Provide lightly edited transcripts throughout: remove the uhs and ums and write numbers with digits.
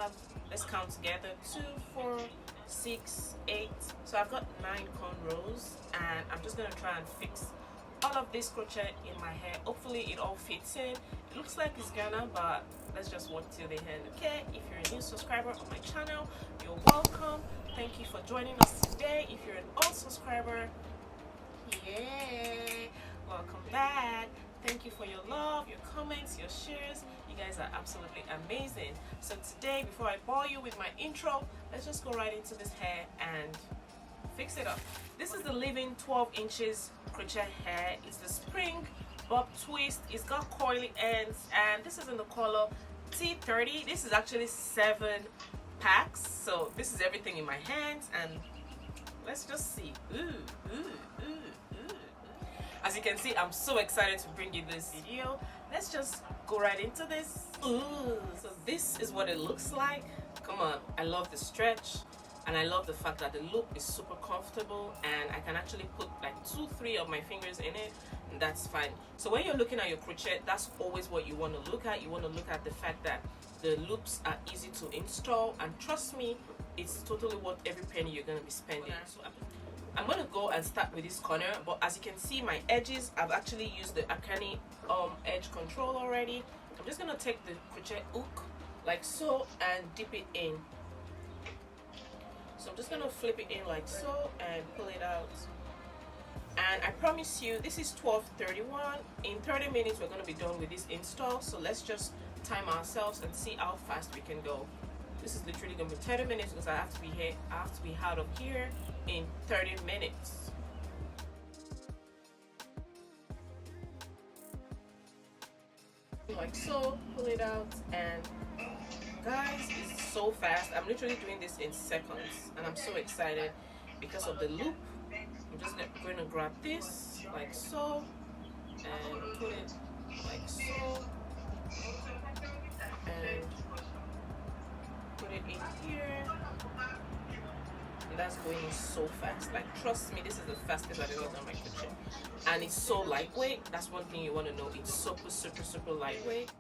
have, let's count together, 2, 4, 6, 8. So I've got 9 cornrows, and I'm just gonna try and fix all of this crochet in my hair. Hopefully it all fits in. It looks like it's gonna, but let's just watch till the end. Okay, if you're a new subscriber on my channel, you're welcome. Thank you for joining us today. If you're an old subscriber, yeah, welcome back. Thank you for your love, your comments, your shares. You guys are absolutely amazing. So today, before I bore you with my intro, let's just go right into this hair and fix it up. This is the Leeven 12 inches crochet hair. It's the spring bob twist. It's got coily ends, and this is in the color T30. This is actually 7 packs, so this is everything in my hands, and let's just see. As you can see, I'm so excited to bring you this video. Let's just go right into this. So this is what it looks like. Come on, I love the stretch, and I love the fact that the loop is super comfortable, and I can actually put like 2-3 of my fingers in it, and that's fine. So when you're looking at your crochet, that's always what you want to look at. You want to look at the fact that the loops are easy to install, and trust me, it's totally worth every penny you're going to be spending. So I'm going to go and start with this corner, but as you can see, my edges, I've actually used the Akane edge control already. I'm just going to take the crochet hook like so and dip it in. So I'm just going to flip it in like so and pull it out. And I promise you, this is 12:31. In 30 minutes, we're going to be done with this install. So let's just time ourselves and see how fast we can go. This is literally going to be 30 minutes because I have to be here. I have to be out of here in 30 minutes. Like so, pull it out, and guys, it's so fast. I'm literally doing this in seconds, and I'm so excited because of the loop. I'm just going to grab this like so and put it like so and put it in here. And that's going so fast. Like, trust me, this is the fastest I've ever done my crochet, and it's so lightweight. That's one thing you want to know. It's super lightweight.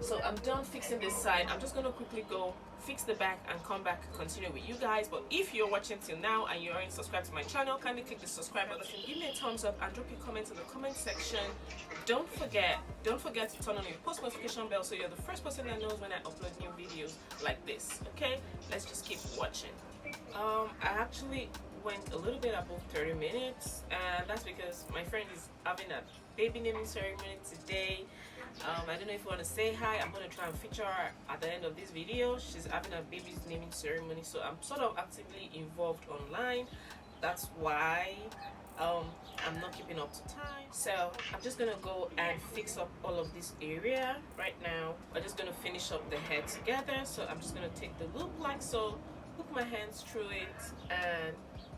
So I'm done fixing this side. I'm just gonna quickly go fix the back and come back and continue with you guys. But if you're watching till now and you aren't subscribed to my channel, kindly click the subscribe button, give me a thumbs up, and drop your comments in the comment section. Don't forget to turn on your post notification bell so you're the first person that knows when I upload new videos like this. Okay, let's just keep watching. I actually went a little bit above 30 minutes, and that's because my friend is having a baby naming ceremony today. I don't know if you want to say hi. I'm going to try and feature her at the end of this video. She's having a baby's naming ceremony, so I'm sort of actively involved online. That's why I'm not keeping up to time. So I'm just going to go and fix up all of this area right now. We're just going to finish up the hair together. So I'm just going to take the loop like so, hook my hands through it, and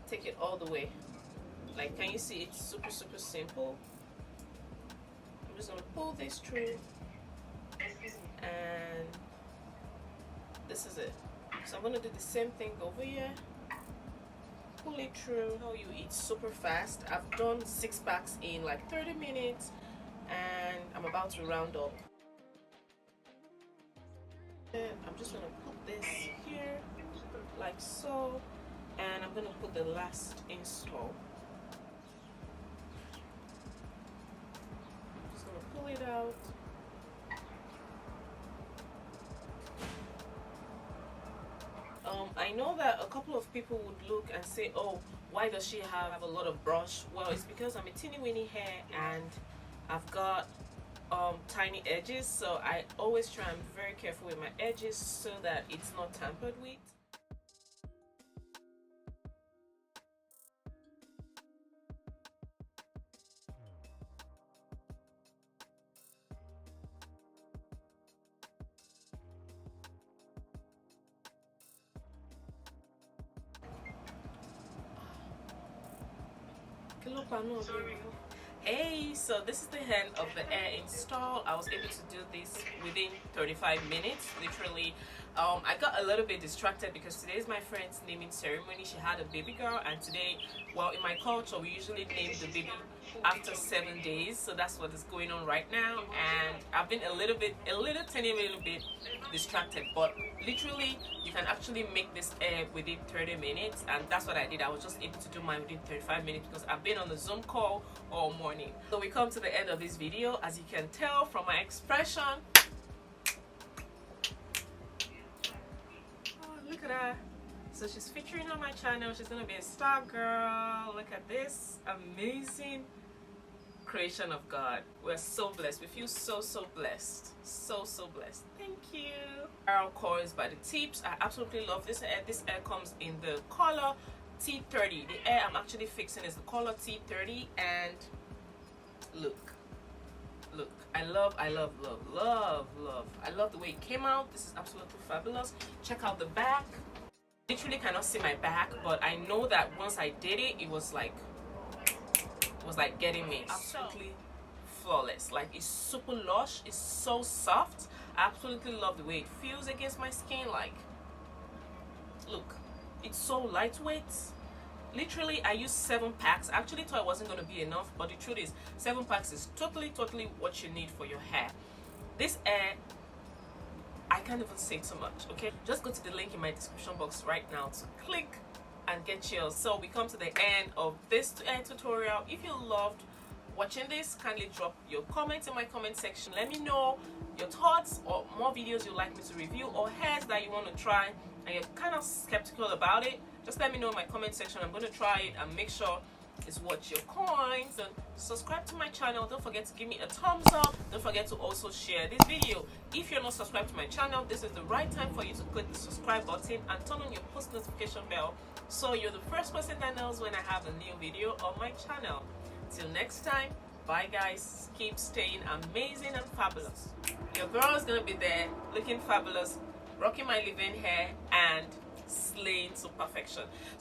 take it all the way. Like, can you see? It's super simple. I'm just gonna pull this through, and this is it. So I'm gonna do the same thing over here. Pull it through. How you eat super fast. I've done 6 packs in like 30 minutes, and I'm about to round up. I'm just gonna put this here like so, and I'm gonna put the last install. Pull it out. I know that a couple of people would look and say, oh, why does she have a lot of brush? Well, it's because I'm a teeny weeny hair and I've got tiny edges, so I always try and be very careful with my edges so that it's not tampered with. Hey, so this is the end of the hair install. I was able to do this within within 35 minutes, literally. I got a little bit distracted because today is my friend's naming ceremony. She had a baby girl, and today, well, in my culture, we usually name the baby after 7 days, so that's what is going on right now. And I've been a little tiny bit distracted, but literally you can actually make this within 30 minutes, and that's what I did. I was just able to do mine within 35 minutes because I've been on a Zoom call all morning. So we come to the end of this video. As you can tell from my expression, look at her. So she's featuring on my channel. She's gonna be a star girl. Look at this amazing creation of God. We're so blessed. We feel so blessed. So blessed. Thank you. Arrow coils by the tips. I absolutely love this hair. This hair comes in the color T30. The hair I'm actually fixing is the color T30, and look. I love I love the way it came out. This is absolutely fabulous. Check out the back. Literally cannot see my back, but I know that once I did it, it was like getting me. Absolutely flawless. Like, it's super lush, it's so soft. I absolutely love the way it feels against my skin. Like, look, it's so lightweight. Literally, I used 7 packs. I actually thought it wasn't going to be enough, but the truth is 7 packs is totally what you need for your hair. This hair, I can't even say too much. Okay, just go to the link in my description box right now to click and get yours. So we come to the end of this tutorial. If you loved watching this, kindly drop your comments in my comment section. Let me know your thoughts or more videos you'd like me to review, or hairs that you want to try and you're kind of skeptical about it. Just let me know in my comment section. I'm going to try it and make sure it's worth your coins. And subscribe to my channel. Don't forget to give me a thumbs up. Don't forget to also share this video. If you're not subscribed to my channel, this is the right time for you to click the subscribe button and turn on your post notification bell, so you're the first person that knows when I have a new video on my channel. Till next time, bye guys. Keep staying amazing and fabulous. Your girl is gonna be there looking fabulous, rocking my Leeven hair and slaying to perfection.